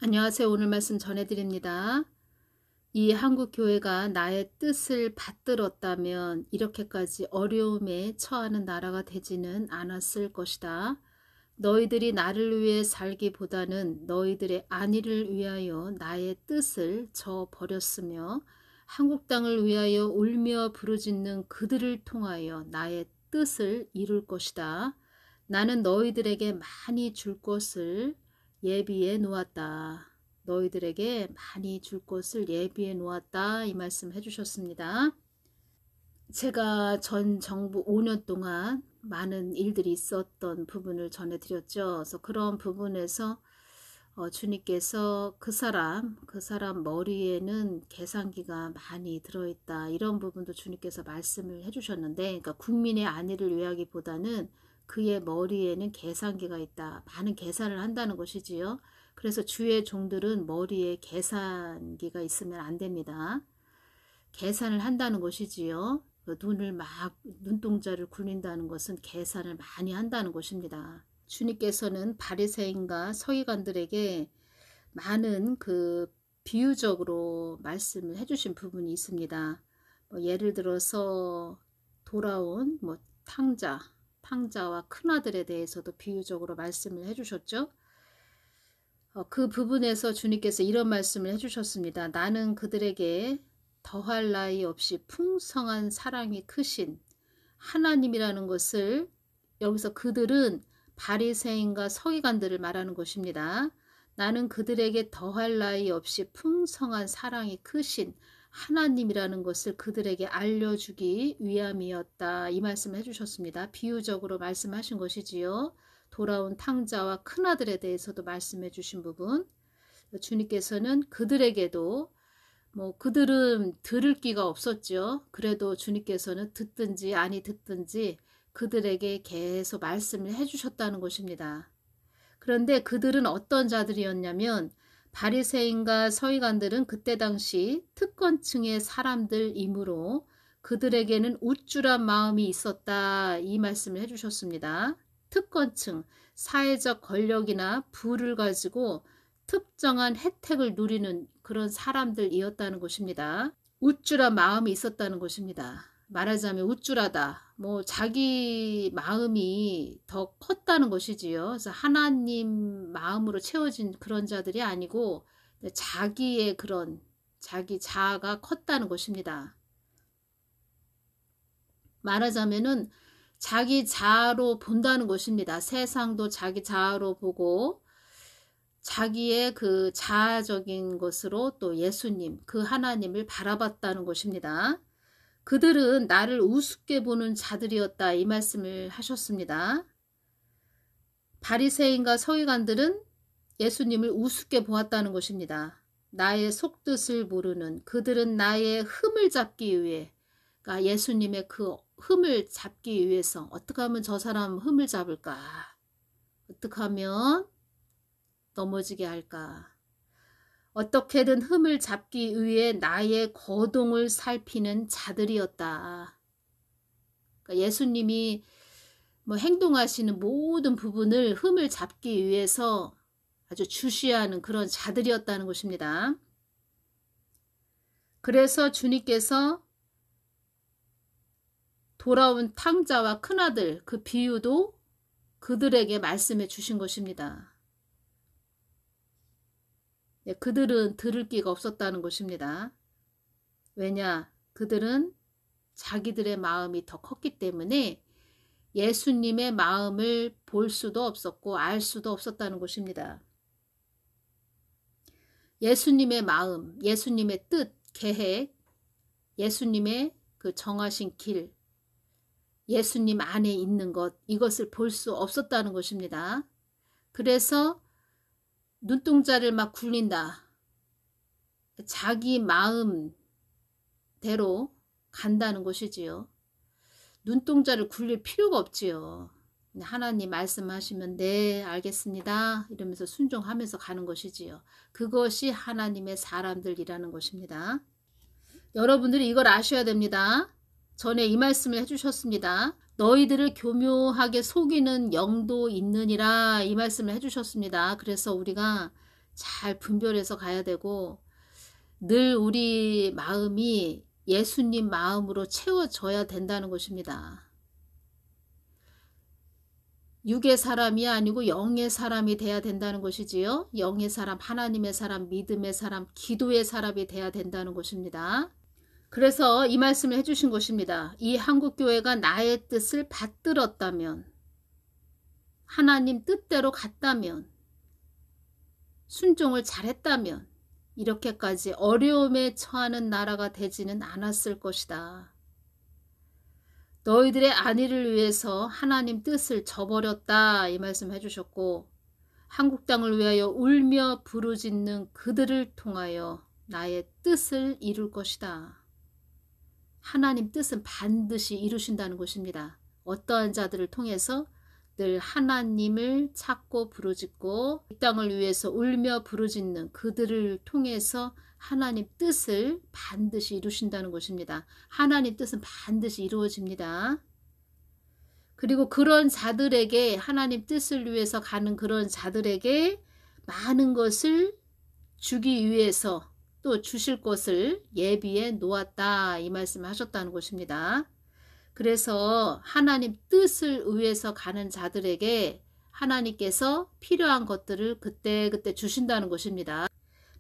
안녕하세요. 오늘 말씀 전해드립니다. 이 한국 교회가 나의 뜻을 받들었다면 이렇게까지 어려움에 처하는 나라가 되지는 않았을 것이다. 너희들이 나를 위해 살기보다는 너희들의 안위를 위하여 나의 뜻을 저버렸으며 한국 땅을 위하여 울며 부르짖는 그들을 통하여 나의 뜻을 이룰 것이다. 나는 너희들에게 많이 줄 것을 예비해 놓았다. 너희들에게 많이 줄 것을 예비해 놓았다. 이 말씀 해주셨습니다. 제가 전 정부 5년 동안 많은 일들이 있었던 부분을 전해드렸죠. 그래서 그런 부분에서 주님께서 그 사람 머리에는 계산기가 많이 들어있다. 이런 부분도 주님께서 말씀을 해주셨는데, 그러니까 국민의 안위를 위하기보다는 그의 머리에는 계산기가 있다. 많은 계산을 한다는 것이지요. 그래서 주의 종들은 머리에 계산기가 있으면 안 됩니다. 계산을 한다는 것이지요. 눈을 눈동자를 굴린다는 것은 계산을 많이 한다는 것입니다. 주님께서는 바리새인과 서기관들에게 많은 비유적으로 말씀을 해주신 부분이 있습니다. 예를 들어서 돌아온 탕자와 큰아들에 대해서도 비유적으로 말씀을 해주셨죠. 그 부분에서 주님께서 이런 말씀을 해주셨습니다. 나는 그들에게 더할 나위 없이 풍성한 사랑이 크신 하나님이라는 것을, 여기서 그들은 바리새인과 서기관들을 말하는 것입니다. 나는 그들에게 더할 나위 없이 풍성한 사랑이 크신 하나님이라는 것을 그들에게 알려주기 위함이었다. 이 말씀을 해주셨습니다. 비유적으로 말씀하신 것이지요. 돌아온 탕자와 큰아들에 대해서도 말씀해 주신 부분, 주님께서는 그들에게도 그들은 들을 기가 없었죠. 그래도 주님께서는 듣든지 아니 듣든지 그들에게 계속 말씀을 해주셨다는 것입니다. 그런데 그들은 어떤 자들이었냐면 바리새인과 서기관들은 그때 당시 특권층의 사람들이므로 그들에게는 우쭐한 마음이 있었다. 이 말씀을 해주셨습니다. 특권층, 사회적 권력이나 부를 가지고 특정한 혜택을 누리는 그런 사람들이었다는 것입니다. 우쭐한 마음이 있었다는 것입니다. 말하자면 우쭐하다. 자기 마음이 더 컸다는 것이지요. 그래서 하나님 마음으로 채워진 그런 자들이 아니고 자기의 자기 자아가 컸다는 것입니다. 말하자면은 자기 자아로 본다는 것입니다. 세상도 자기 자아로 보고 자기의 그 자아적인 것으로 또 예수님, 그 하나님을 바라봤다는 것입니다. 그들은 나를 우습게 보는 자들이었다. 이 말씀을 하셨습니다. 바리새인과 서기관들은 예수님을 우습게 보았다는 것입니다. 나의 속뜻을 모르는 그들은 나의 흠을 잡기 위해, 그러니까 예수님의 그 흠을 잡기 위해서 어떻게 하면 저 사람 흠을 잡을까? 어떻게 하면 넘어지게 할까? 어떻게든 흠을 잡기 위해 나의 거동을 살피는 자들이었다. 그러니까 예수님이 행동하시는 모든 부분을 흠을 잡기 위해서 아주 주시하는 그런 자들이었다는 것입니다. 그래서 주님께서 돌아온 탕자와 큰아들 그 비유도 그들에게 말씀해 주신 것입니다. 그들은 들을 기가 없었다는 것입니다. 왜냐? 그들은 자기들의 마음이 더 컸기 때문에 예수님의 마음을 볼 수도 없었고 알 수도 없었다는 것입니다. 예수님의 마음, 예수님의 뜻, 계획, 예수님의 그 정하신 길, 예수님 안에 있는 것, 이것을 볼 수 없었다는 것입니다. 그래서 눈동자를 막 굴린다. 자기 마음대로 간다는 것이지요. 눈동자를 굴릴 필요가 없지요. 하나님 말씀하시면 네 알겠습니다 이러면서 순종하면서 가는 것이지요. 그것이 하나님의 사람들이라는 것입니다. 여러분들이 이걸 아셔야 됩니다. 전에 이 말씀을 해주셨습니다. 너희들을 교묘하게 속이는 영도 있느니라 이 말씀을 해주셨습니다. 그래서 우리가 잘 분별해서 가야 되고 늘 우리 마음이 예수님 마음으로 채워져야 된다는 것입니다. 육의 사람이 아니고 영의 사람이 돼야 된다는 것이지요. 영의 사람, 하나님의 사람, 믿음의 사람, 기도의 사람이 돼야 된다는 것입니다. 그래서 이 말씀을 해주신 것입니다. 이 한국교회가 나의 뜻을 받들었다면, 하나님 뜻대로 갔다면, 순종을 잘했다면 이렇게까지 어려움에 처하는 나라가 되지는 않았을 것이다. 너희들의 안위를 위해서 하나님 뜻을 저버렸다 이 말씀 해주셨고, 한국 땅을 위하여 울며 부르짖는 그들을 통하여 나의 뜻을 이룰 것이다. 하나님 뜻은 반드시 이루신다는 것입니다. 어떠한 자들을 통해서? 늘 하나님을 찾고 부르짖고 이 땅을 위해서 울며 부르짖는 그들을 통해서 하나님 뜻을 반드시 이루신다는 것입니다. 하나님 뜻은 반드시 이루어집니다. 그리고 그런 자들에게, 하나님 뜻을 위해서 가는 그런 자들에게 많은 것을 주기 위해서 또 주실 것을 예비해 놓았다 이 말씀을 하셨다는 것입니다. 그래서 하나님 뜻을 위해서 가는 자들에게 하나님께서 필요한 것들을 그때그때 주신다는 것입니다.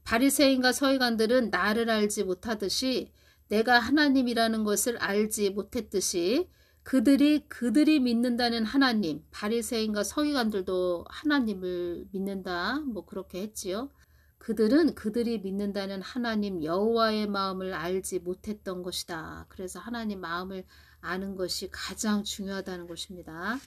바리새인과 서기관들은 나를 알지 못하듯이, 내가 하나님이라는 것을 알지 못했듯이 그들이 믿는다는 하나님, 바리새인과 서기관들도 하나님을 믿는다 뭐 그렇게 했지요. 그들은 그들이 믿는다는 하나님 여호와의 마음을 알지 못했던 것이다. 그래서 하나님 마음을 아는 것이 가장 중요하다는 것입니다.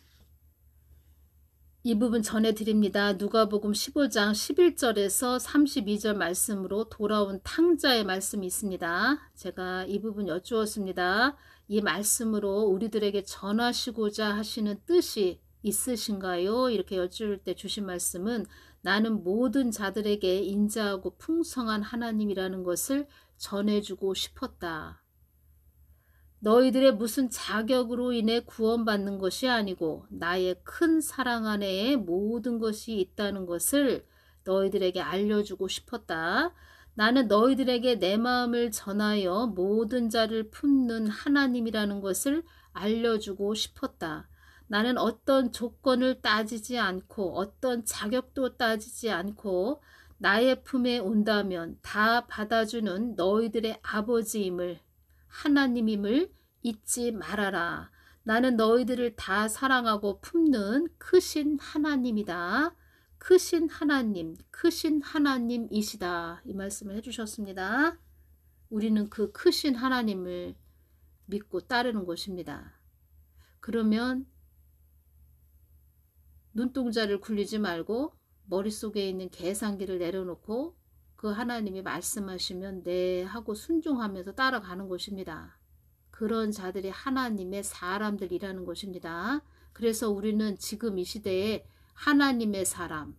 이 부분 전해드립니다. 누가복음 15장 11절에서 32절 말씀으로 돌아온 탕자의 말씀이 있습니다. 제가 이 부분 여쭈었습니다. 이 말씀으로 우리들에게 전하시고자 하시는 뜻이 있으신가요? 이렇게 여쭈을 때 주신 말씀은, 나는 모든 자들에게 인자하고 풍성한 하나님이라는 것을 전해주고 싶었다. 너희들의 무슨 자격으로 인해 구원받는 것이 아니고 나의 큰 사랑 안에 모든 것이 있다는 것을 너희들에게 알려주고 싶었다. 나는 너희들에게 내 마음을 전하여 모든 자를 품는 하나님이라는 것을 알려주고 싶었다. 나는 어떤 조건을 따지지 않고 어떤 자격도 따지지 않고 나의 품에 온다면 다 받아주는 너희들의 아버지임을, 하나님임을 잊지 말아라. 나는 너희들을 다 사랑하고 품는 크신 하나님이다. 크신 하나님, 크신 하나님이시다. 이 말씀을 해주셨습니다. 우리는 그 크신 하나님을 믿고 따르는 것입니다. 그러면 눈동자를 굴리지 말고 머릿속에 있는 계산기를 내려놓고 그 하나님이 말씀하시면 네 하고 순종하면서 따라가는 것입니다. 그런 자들이 하나님의 사람들이라는 것입니다. 그래서 우리는 지금 이 시대에 하나님의 사람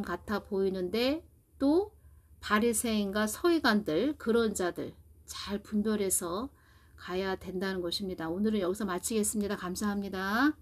같아 보이는데, 또 바리새인과 서기관들, 그런 자들 잘 분별해서 가야 된다는 것입니다. 오늘은 여기서 마치겠습니다. 감사합니다.